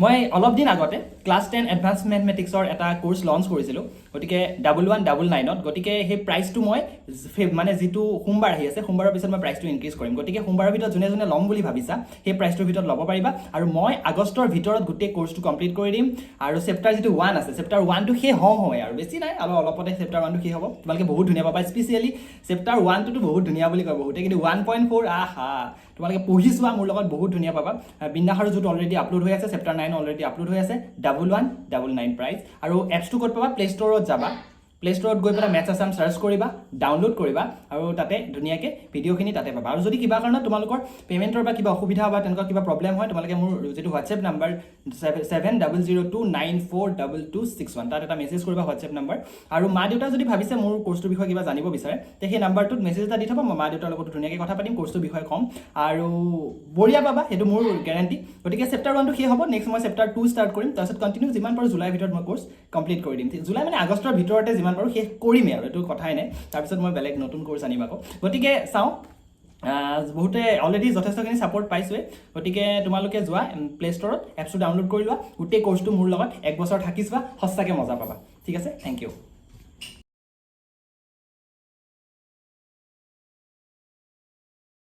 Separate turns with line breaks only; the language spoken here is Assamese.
মই অলপ দিন আগতে ক্লাছ 10 এডভান্স মেথমেটিক্সৰ এটা কোৰ্চ লঞ্চ কৰিছিলোঁ গতিকে 1199ত গতিকে সেই প্ৰাইচটো মই মানে যিটো সোমবাৰ আহি আছে সোমবাৰৰ পিছত মই প্ৰাইচটো ইনক্ৰিজ কৰিম গতিকে সোমবাৰৰ ভিতৰত যোনে যোনে ল'ম বুলি ভাবিছা সেই প্ৰাইচটোৰ ভিতৰত ল'ব পাৰিবা আৰু মই আগষ্টৰ ভিতৰত গোটেই কোৰ্চটো কমপ্লিট কৰি দিম আৰু চেপ্টাৰ যিটো 1 আছে চেপ্টাৰ 1টো সেই হয় আৰু বেছি নাই অলপতে চেপ্টাৰ 1টো সেই হ'ব তোমালোকে বহুত ধুনীয়া পাবা স্পেচিয়েলি চেপ্টাৰ 1টো বহুত ধুনীয়া বুলি কয় বহুতে কিন্তু 1.4 আহা তোমালোকে পঢ়ি চোৱা মোৰ লগত বহুত ধুনীয়া পাবা বিন্দাখাৰু যোটো অলৰেডি আপলোড হৈ আছে চেপ্টাৰ 9 অলৰেডি আপলোড হৈ আছে 1199 প্ৰাইচ আৰু এপছটো ক'ত পাবা প্লে ষ্টৰত যাবা প্লে ষ্টৰত গৈ পেলাই মেথছ আছাম চাৰ্চ কৰিবা ডাউনলোড কৰিবা আৰু তাতে ধুনীয়াকৈ ভিডিঅ'খিনি তাতে পাবা আৰু যদি কিবা কাৰণত তোমালোকৰ পে'মেণ্টৰ বা কিবা অসুবিধা বা তেনেকুৱা কিবা প্ৰব্লেম হয় তোমালোকে মোৰ যিটো হোৱাটছএপ নাম্বাৰ 7002942261 তাত এটা মেছেজ কৰিবা হোৱাটছএপ নাম্বাৰ আৰু মা দেউতা যদি ভাবিছে মোৰ কোৰ্চটোৰ বিষয়ে কিবা জানিব বিচাৰে তে সেই নাম্বাৰটোত মেছেজ এটা দি থ'বা মই মা দেউতাৰ লগত ধুনীয়াকৈ কথা পাতিম কোৰ্চটোৰ বিষয়ে ক'ম আৰু বঢ়িয়া পাবা সেইটো মোৰ গেৰাণ্টি গতিকে চেপ্টাৰ 1টো সেই হ'ব নেক্সট মই চেপ্টাৰ 2 ষ্টাৰ্ট কৰিম তাৰপিছত কণ্টিনিউ যিমান পাৰোঁ জুলাইৰ ভিতৰত মই কোৰ্চ কমপ্লিট কৰি দিম জুলাই মানে আগষ্টৰ ভিতৰতে যিমান পাৰোঁ শেষ কৰিমেই আৰু এইটো কথাই নাই তাৰপিছত মই বেলেগ নতুন কোৰ্চ আনিম আকৌ গতিকে চাওঁ বহুতে অলৰেডি যথেষ্টখিনি ছাপোৰ্ট পাইছোৱে গতিকে তোমালোকে যোৱা প্লে ষ্টৰত এপছটো ডাউনলোড কৰি লোৱা গোটেই কোৰ্চটো মোৰ লগত 1 বছৰ থাকি চোৱা সঁচাকৈ মজা পাবা ঠিক আছে থেংক ইউ